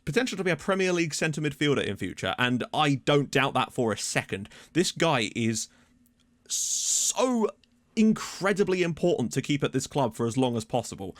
potential to be a Premier League centre midfielder in future, and I don't doubt that for a second. This guy is so incredibly important to keep at this club for as long as possible.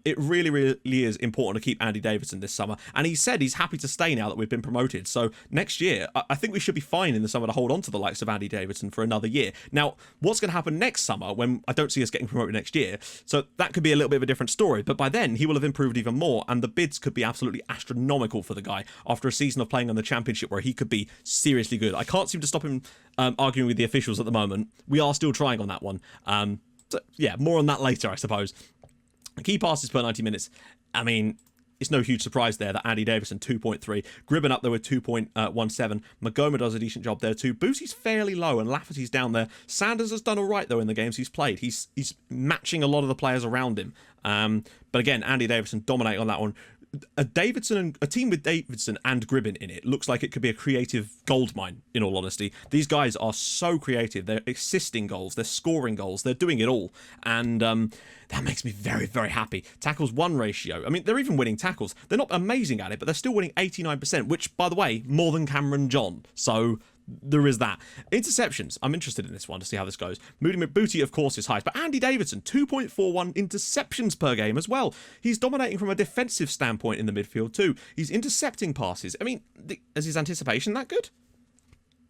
It really, really is important to keep Andy Davidson this summer, and he said he's happy to stay now that we've been promoted. So next year, I think we should be fine in the summer to hold on to the likes of Andy Davidson for another year. Now, what's going to happen next summer when I don't see us getting promoted next year? So that could be a little bit of a different story, but by then he will have improved even more, and the bids could be absolutely astronomical for the guy after a season of playing on the Championship where he could be seriously good. I can't seem to stop him arguing with the officials at the moment. We are still trying on that one. So yeah, more on that later, I suppose. Key passes per 90 minutes. I mean, it's no huge surprise there that Andy Davison, 2.3. Gribbin up there with 2.17. Magoma does a decent job there too. Boosie's fairly low, and Lafferty's down there. Sanders has done all right, though, in the games he's played. He's matching a lot of the players around him. But again, Andy Davison dominating on that one. a team with Davidson and Gribben in it looks like it could be a creative goldmine, in all honesty. These guys are so creative. They're assisting goals, they're scoring goals, they're doing it all. And that makes me very, very happy. Tackles won ratio. I mean, they're even winning tackles. They're not amazing at it, but they're still winning 89%, which, by the way, more than Cameron John. So there is that. Interceptions. I'm interested in this one to see how this goes. Moody McBooty, of course, is highest, but Andy Davidson, 2.41 interceptions per game as well. He's dominating from a defensive standpoint in the midfield too. He's intercepting passes. I mean, is his anticipation that good?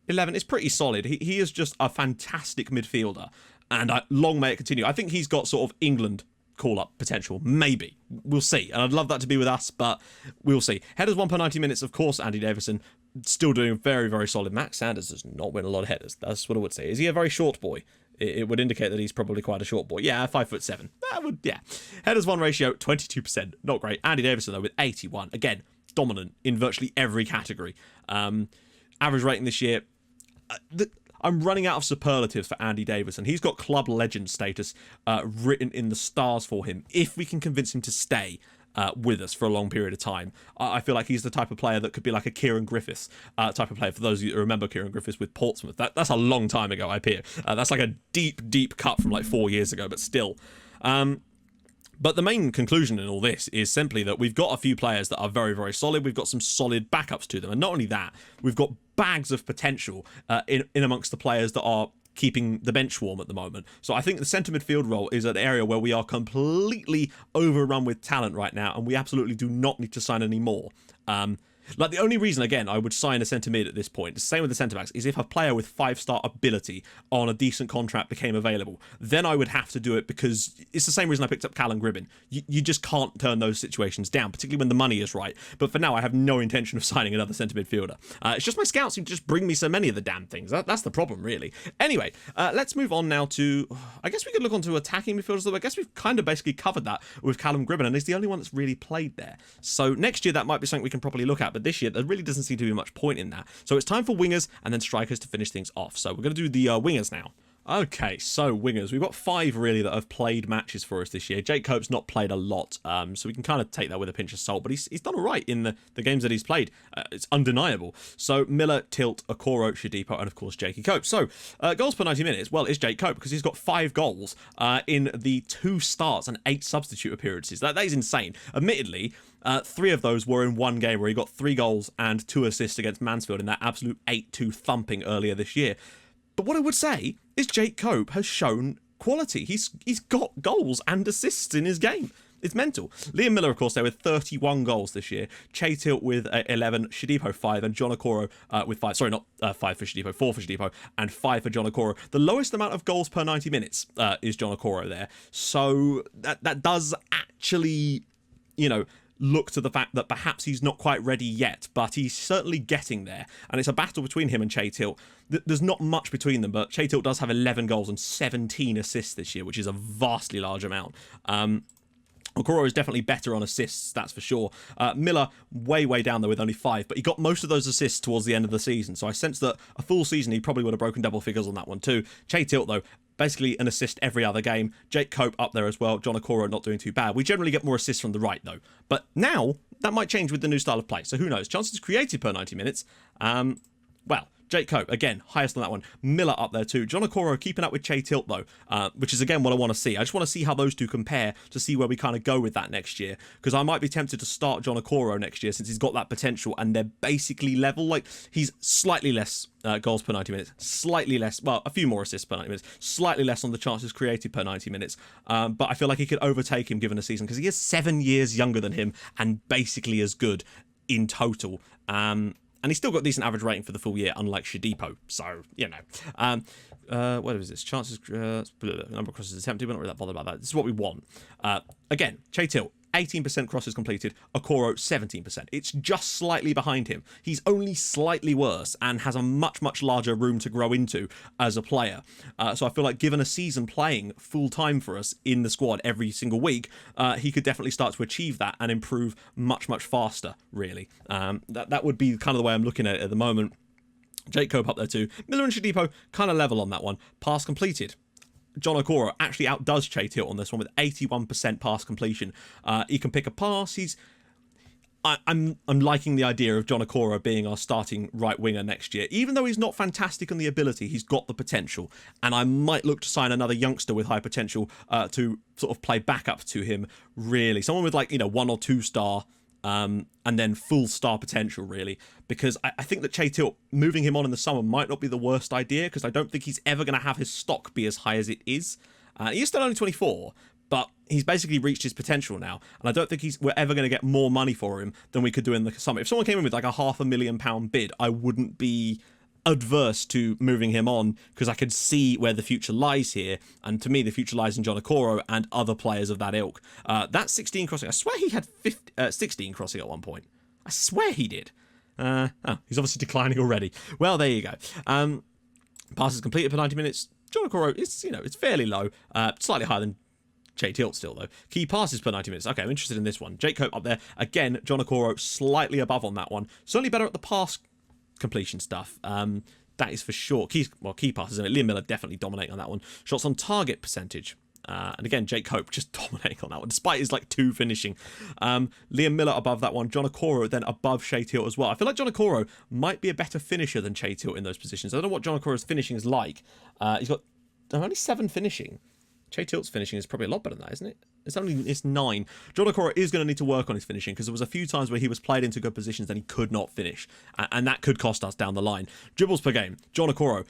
11 is pretty solid. He is just a fantastic midfielder, and long may it continue. I think he's got sort of England call-up potential. Maybe. We'll see. And I'd love that to be with us, but we'll see. Headers won per 90 minutes, of course, Andy Davidson. Still doing very, very solid. Max Sanders does not win a lot of headers. That's what I would say. Is he a very short boy? It would indicate that he's probably quite a short boy. Yeah, 5'7". That would, yeah. Headers won ratio, 22%. Not great. Andy Davidson, though, with 81. Again, dominant in virtually every category. Average rating this year... I'm running out of superlatives for Andy Davidson. He's got club legend status written in the stars for him. If we can convince him to stay with us for a long period of time, I feel like he's the type of player that could be like a Kieran Griffiths type of player. For those of you who remember Kieran Griffiths with Portsmouth, that's a long time ago, I appear. That's like a deep, deep cut from like 4 years ago, but still. But the main conclusion in all this is simply that we've got a few players that are very, very solid. We've got some solid backups to them. And not only that, we've got bags of potential in amongst the players that are keeping the bench warm at the moment. So I think the centre midfield role is an area where we are completely overrun with talent right now, and we absolutely do not need to sign any more. Like, the only reason, again, I would sign a centre mid at this point, the same with the centre backs, is if a player with 5-star ability on a decent contract became available. Then I would have to do it, because it's the same reason I picked up Callum Gribben. You just can't turn those situations down, particularly when the money is right. But for now, I have no intention of signing another centre midfielder. It's just my scouts who just bring me so many of the damn things. That's the problem, really. Anyway, let's move on now to... I guess we could look on to attacking midfielders, though I guess we've kind of basically covered that with Callum Gribben, and he's the only one that's really played there. So next year, that might be something we can properly look at. But this year, there really doesn't seem to be much point in that. So it's time for wingers and then strikers to finish things off. So we're going to do the wingers now. Okay, so wingers. We've got 5 really that have played matches for us this year. Jake Cope's not played a lot, so we can kind of take that with a pinch of salt, but he's done all right in the games that he's played. It's undeniable. So Miller, Tilt, Okoro, Shadipo, and of course Jakey Cope. So goals per 90 minutes, well, it's Jake Cope, because he's got 5 goals in the 2 starts and 8 substitute appearances. That is insane. Admittedly, 3 of those were in one game where he got 3 goals and 2 assists against Mansfield in that absolute 8-2 thumping earlier this year. But what I would say is Jake Cope has shown quality. He's got goals and assists in his game. It's mental. Liam Miller, of course, there with 31 goals this year. Che Tilt with 11, Shadipo 5, and John Okoro with 5. Sorry, not 5 for Shadipo, 4 for Shadipo, and 5 for John Okoro. The lowest amount of goals per 90 minutes is John Okoro there. So that does actually, you know, look to the fact that perhaps he's not quite ready yet, but he's certainly getting there. And it's a battle between him and Che Tilt. There's not much between them, but Che Tilt does have 11 goals and 17 assists this year, which is a vastly large amount. Okoro is definitely better on assists, that's for sure. Miller, way down there with only 5, but he got most of those assists towards the end of the season, so I sense that a full season he probably would have broken double figures on that one too. Che Tilt, though, basically an assist every other game. Jake Cope up there as well. John Okoro not doing too bad. We generally get more assists from the right, though. But now, that might change with the new style of play, so who knows? Chances created per 90 minutes. Well, Jake Cope, again, highest on that one. Miller up there too. John Okoro keeping up with Che Tilt, though, which is, again, what I want to see. I just want to see how those two compare to see where we kind of go with that next year, because I might be tempted to start John Okoro next year since he's got that potential and they're basically level. Like, he's slightly less goals per 90 minutes, slightly less, well, a few more assists per 90 minutes, slightly less on the chances created per 90 minutes, but I feel like he could overtake him given a season, because he is 7 years younger than him and basically as good in total. And he's still got decent average rating for the full year, unlike Shadipo. So, you know. What is this? Chances, number of crosses attempted. We're not really that bothered about that. This is what we want. Again, Che Tilt, 18% crosses completed. Okoro, 17%. It's just slightly behind him. He's only slightly worse and has a much larger room to grow into as a player. So I feel like given a season playing full time for us in the squad every single week, he could definitely start to achieve that and improve much faster, really. That would be kind of the way I'm looking at it at the moment. Jake Cope up there too. Miller and Shadipo kind of level on that one. Pass completed. John Okoro actually outdoes Che Tilt on this one with 81% pass completion. He can pick a pass. I'm liking the idea of John Okoro being our starting right winger next year. Even though he's not fantastic on the ability, he's got the potential. And I might look to sign another youngster with high potential to sort of play backup to him, really. Someone with, like, 1 or 2 star and then full star potential, really. Because I think that Che Tilt, moving him on in the summer might not be the worst idea, because I don't think he's ever going to have his stock be as high as it is. He's still only 24, but he's basically reached his potential now, and I don't think we're ever going to get more money for him than we could do in the summer. If someone came in with like a £500,000 bid, I wouldn't be adverse to moving him on, because I could see where the future lies here, and to me the future lies in John Okoro and other players of that ilk. That 16 crossing, I swear he had 16 crossing at one point. I swear he did. He's obviously declining already. Well, there you go. Passes completed per 90 minutes. John Okoro is, it's fairly low, slightly higher than Che Tilt still, though. Key passes per 90 minutes. Okay, I'm interested in this one. Jake Cope up there. Again, John Okoro slightly above on that one. Certainly better at the pass completion stuff. That is for sure. Key passes in it. Liam Miller definitely dominating on that one. Shots on target percentage. And again, Jake Cope just dominating on that one, despite his 2 finishing. Liam Miller above that one. John Okoro then above Che Tilt as well. I feel like John Okoro might be a better finisher than Che Tilt in those positions. I don't know what John Okoro's finishing is like. He's got only 7 finishing. Che Tilt's finishing is probably a lot better than that, isn't it? It's 9. John Okoro is going to need to work on his finishing, because there was a few times where he was played into good positions and he could not finish, and that could cost us down the line. Dribbles per game. John Okoro,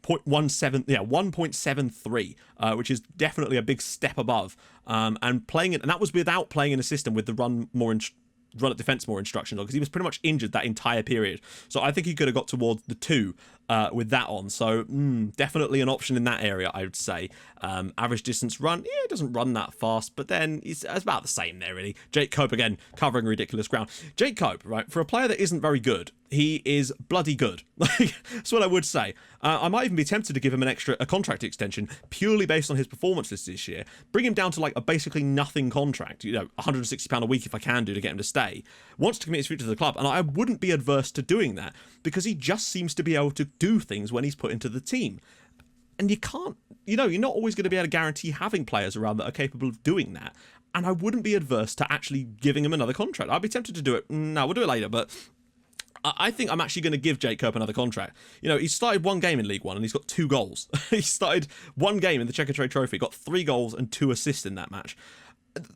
1.73, which is definitely a big step above. And that was without playing in a system with the run at defence more instructional, because he was pretty much injured that entire period. So I think he could have got towards the 2 with that on. So definitely an option in that area, I would say. Average distance run, it doesn't run that fast, but then it's about the same there, really. Jake Cope, again, covering ridiculous ground. Jake Cope, right, for a player that isn't very good, he is bloody good. That's what I would say. I might even be tempted to give him a contract extension purely based on his performances this year. Bring him down to a basically nothing contract, £160 a week if I can do to get him to stay. Wants to commit his future to the club, and I wouldn't be adverse to doing that, because he just seems to be able to do things when he's put into the team. And you can't, you're not always going to be able to guarantee having players around that are capable of doing that. And I wouldn't be adverse to actually giving him another contract. I'd be tempted to do it. No, we'll do it later, but I think I'm actually going to give Jake Cope another contract. He started 1 game in League One and he's got 2 goals. He started 1 game in the Checkatrade Trophy, got 3 goals and 2 assists in that match.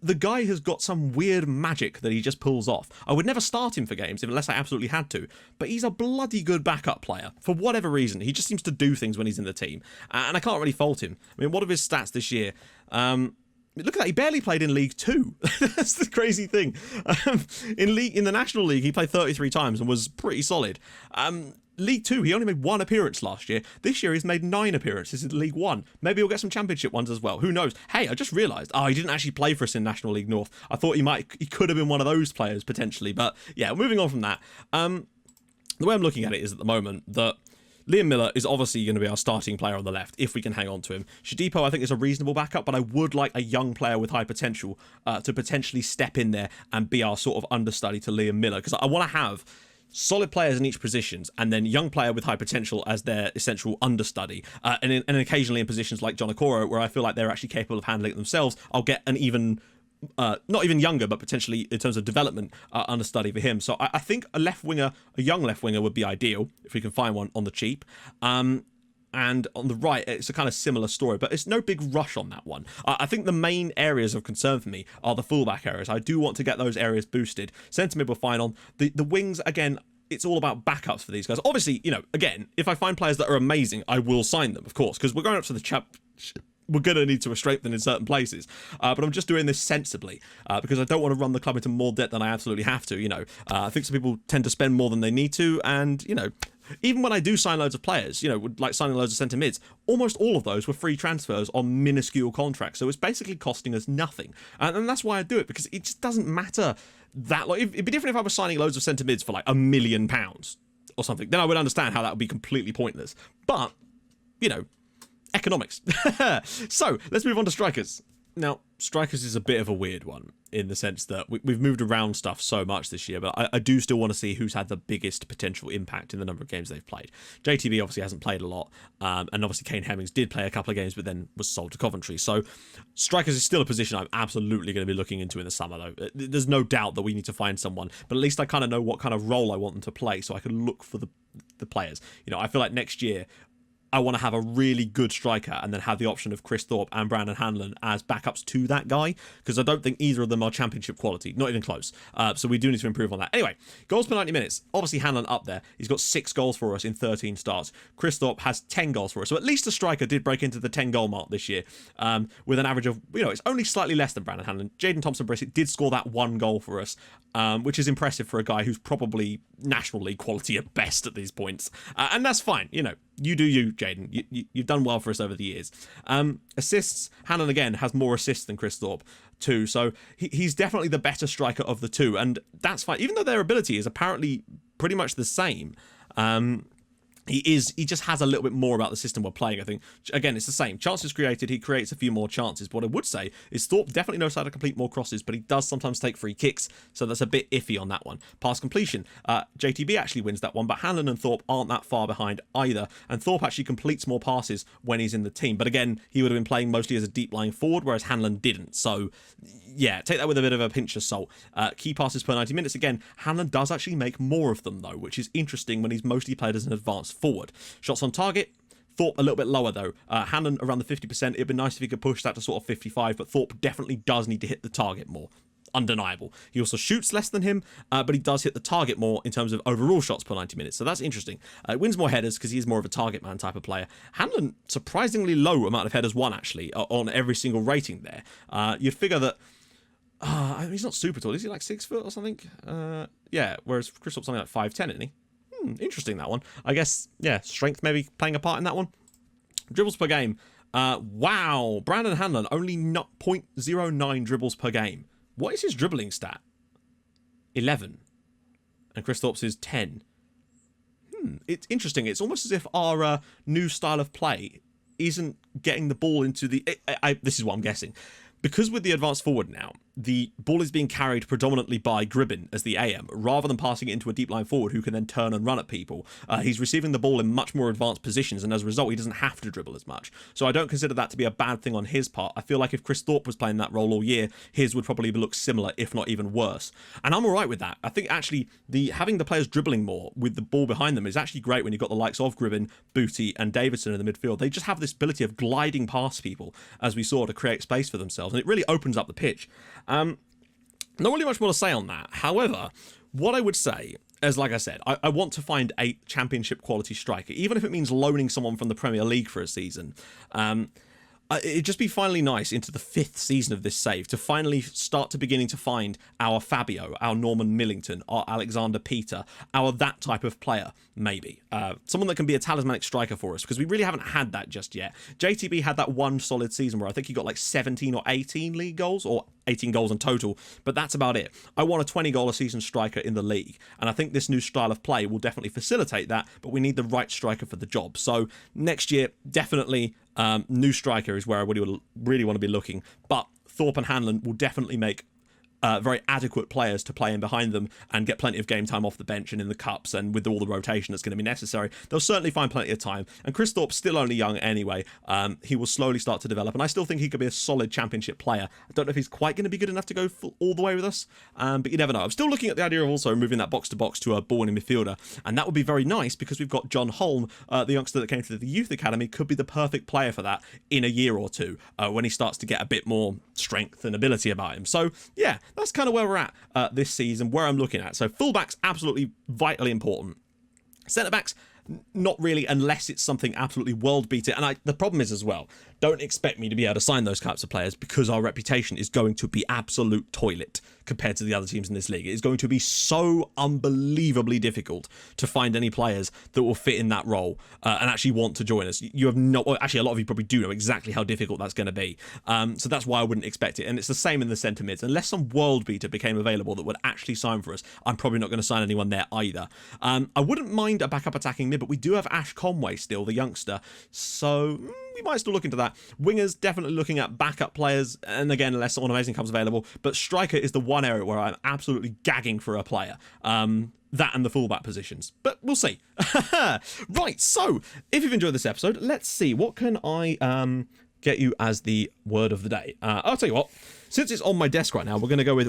The guy has got some weird magic that he just pulls off. I would never start him for games unless I absolutely had to, but he's a bloody good backup player. For whatever reason, he just seems to do things when he's in the team, and I can't really fault him. I mean, what of his stats this year? Look at that, he barely played in League 2. That's the crazy thing. In the National League, he played 33 times and was pretty solid. League 2, he only made 1 appearance last year. This year, he's made 9 appearances in League 1. Maybe he'll get some championship ones as well. Who knows? Hey, I just realised, he didn't actually play for us in National League North. I thought he could have been one of those players, potentially. But yeah, moving on from that. The way I'm looking at it is, at the moment, that Liam Miller is obviously going to be our starting player on the left, if we can hang on to him. Shadipo, I think, is a reasonable backup, but I would like a young player with high potential to potentially step in there and be our sort of understudy to Liam Miller, because I want to have solid players in each positions, and then young player with high potential as their essential understudy. And occasionally in positions like John Okoro, where I feel like they're actually capable of handling it themselves, I'll get an even not even younger, but potentially in terms of development, understudy for him. So I think a young left winger would be ideal if we can find one on the cheap. And on the right, it's a kind of similar story, but it's no big rush on that one. I think the main areas of concern for me are the fullback areas. I do want to get those areas boosted. Centre mid we're fine on. The wings, again, it's all about backups for these guys. Obviously, again, if I find players that are amazing, I will sign them, of course, because we're going up to the we're going to need to strengthen in certain places. But I'm just doing this sensibly because I don't want to run the club into more debt than I absolutely have to. I think some people tend to spend more than they need to. And, even when I do sign loads of players, like signing loads of centre mids, almost all of those were free transfers on minuscule contracts. So it's basically costing us nothing. And that's why I do it, because it just doesn't matter that. It'd be different if I was signing loads of centre mids for like £1 million or something. Then I would understand how that would be completely pointless. But, economics. So let's move on to strikers. Now, strikers is a bit of a weird one in the sense that we've moved around stuff so much this year, but I do still want to see who's had the biggest potential impact in the number of games they've played. JTB obviously hasn't played a lot, and obviously Kane Hemmings did play a couple of games, but then was sold to Coventry. So strikers is still a position I'm absolutely going to be looking into in the summer, though. There's no doubt that we need to find someone, but at least I kind of know what kind of role I want them to play, so I can look for the players. You know, I feel like next year I want to have a really good striker and then have the option of Chris Thorpe and Brandon Hanlon as backups to that guy, because I don't think either of them are championship quality, not even close. So we do need to improve on that. Anyway, goals per 90 minutes. Obviously Hanlon up there. He's got 6 goals for us in 13 starts. Chris Thorpe has 10 goals for us. So at least a striker did break into the 10 goal mark this year, with an average of, it's only slightly less than Brandon Hanlon. Jaden Thompson-Brissett did score that 1 goal for us, which is impressive for a guy who's probably National League quality at best at these points. And that's fine. You do you, Jaden. You've done well for us over the years. Assists, Hanlon again has more assists than Chris Thorpe too, so he's definitely the better striker of the two, and that's fine. Even though their ability is apparently pretty much the same, he just has a little bit more about the system we're playing, I think. Again, it's the same. Chances created, he creates a few more chances. But what I would say is Thorpe definitely knows how to complete more crosses, but he does sometimes take free kicks, so that's a bit iffy on that one. Pass completion. JTB actually wins that one, but Hanlon and Thorpe aren't that far behind either, and Thorpe actually completes more passes when he's in the team. But again, he would have been playing mostly as a deep-lying forward, whereas Hanlon didn't. So, yeah, take that with a bit of a pinch of salt. Key passes per 90 minutes. Again, Hanlon does actually make more of them, though, which is interesting when he's mostly played as an advanced forward. Shots on target, Thorpe a little bit lower though. Hanlon around the 50%. It'd be nice if he could push that to sort of 55, but Thorpe definitely does need to hit the target more. Undeniable. He also shoots less than him, but he does hit the target more in terms of overall shots per 90 minutes, so that's interesting. Wins more headers because he's more of a target man type of player. Hanlon, surprisingly low amount of headers won actually on every single rating there. You'd figure that he's not super tall. Is he like 6 foot or something? Yeah, whereas Chris Thorpe's something like 5'10", isn't he? Interesting, that one. I guess, yeah, strength maybe playing a part in that one. Dribbles per game. Wow, Brandon Hanlon only 0.09 dribbles per game. What is his dribbling stat? 11. And Chris Thorpe's is 10. It's interesting. It's almost as if our new style of play isn't getting the ball into the... this is what I'm guessing. Because with the advanced forward now, the ball is being carried predominantly by Gribbin as the AM, rather than passing it into a deep line forward who can then turn and run at people. He's receiving the ball in much more advanced positions, and as a result, he doesn't have to dribble as much. So I don't consider that to be a bad thing on his part. I feel like if Chris Thorpe was playing that role all year, his would probably look similar, if not even worse. And I'm all right with that. I think actually having the players dribbling more with the ball behind them is actually great when you've got the likes of Gribbin, Booty, and Davidson in the midfield. They just have this ability of gliding past people, as we saw, to create space for themselves, and it really opens up the pitch. Not really much more to say on that. However, what I would say is, like I said, I want to find a championship quality striker, even if it means loaning someone from the Premier League for a season. It'd just be finally nice into the 5th season of this save to finally start to beginning to find our Fabio, our Norman Millington, our Alexander Peter, our that type of player, maybe. Someone that can be a talismanic striker for us, because we really haven't had that just yet. JTB had that one solid season where I think he got like 17 or 18 league goals, or 18 goals in total, but that's about it. I want a 20-goal-a-season striker in the league, and I think this new style of play will definitely facilitate that, but we need the right striker for the job. So next year, definitely new striker is where I really want to be looking, but Thorpe and Hanlon will definitely make very adequate players to play in behind them and get plenty of game time off the bench and in the cups, and with all the rotation that's going to be necessary, they'll certainly find plenty of time. And Chris Thorpe's still only young anyway. He will slowly start to develop, and I still think he could be a solid championship player. I don't know if he's quite going to be good enough to go all the way with us, but you never know. I'm still looking at the idea of also moving that box-to-box to a ball-in midfielder, and that would be very nice because we've got John Holm, the youngster that came to the youth academy, could be the perfect player for that in a year or two when he starts to get a bit more strength and ability about him. So yeah, that's kind of where we're at this season, where I'm looking at. So fullbacks, absolutely vitally important. Centre-backs, not really, unless it's something absolutely world beater. And the problem is as well, don't expect me to be able to sign those types of players because our reputation is going to be absolute toilet compared to the other teams in this league. It is going to be so unbelievably difficult to find any players that will fit in that role and actually want to join us. You have no, well, actually a lot of you probably do know exactly how difficult that's going to be. So that's why I wouldn't expect it. And it's the same in the centre mids. Unless some world beater became available that would actually sign for us, I'm probably not going to sign anyone there either. I wouldn't mind a backup attacking mid but we do have Ash Conway still, the youngster, so we might still look into that. Wingers, definitely looking at backup players, and again, unless someone amazing comes available, but striker is the one area where I'm absolutely gagging for a player. That and the fullback positions, but we'll see. Right, so if you've enjoyed this episode, let's see, what can I get you as the word of the day? I'll tell you what, since it's on my desk right now, we're going to go with,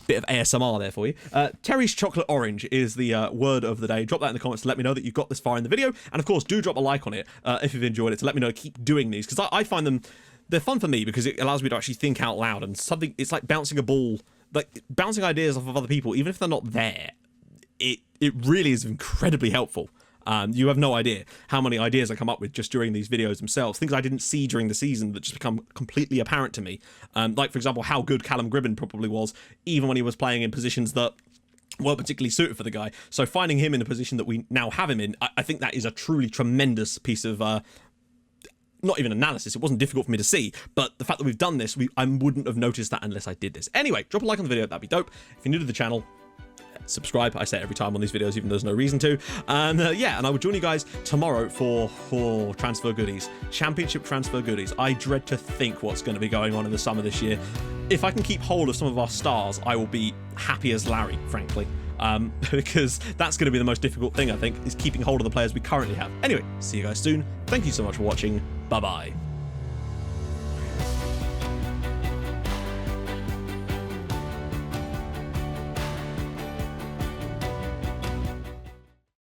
bit of ASMR there for you. Terry's Chocolate Orange is the word of the day. Drop that in the comments to let me know that you've got this far in the video, and of course do drop a like on it if you've enjoyed it, to let me know to keep doing these, because I find them, they're fun for me because it allows me to actually think out loud, and something, it's like bouncing a ball, like bouncing ideas off of other people, even if they're not there. It really is incredibly helpful. You have no idea how many ideas I come up with just during these videos themselves, things I didn't see during the season that just become completely apparent to me. Like, for example, how good Callum Gribben probably was, even when he was playing in positions that weren't particularly suited for the guy. So finding him in a position that we now have him in, I think that is a truly tremendous piece of, not even analysis, it wasn't difficult for me to see, but the fact that we've done this, I wouldn't have noticed that unless I did this. Anyway, drop a like on the video, that'd be dope. If you're new to the channel, subscribe. I say it every time on these videos, even though there's no reason to. And yeah, and I will join you guys tomorrow for transfer goodies, championship transfer goodies. I dread to think what's going to be going on in the summer this year. If I can keep hold of some of our stars, I will be happy as Larry, frankly, because that's going to be the most difficult thing, I think, is keeping hold of the players we currently have. Anyway, see you guys soon. Thank you so much for watching. Bye bye.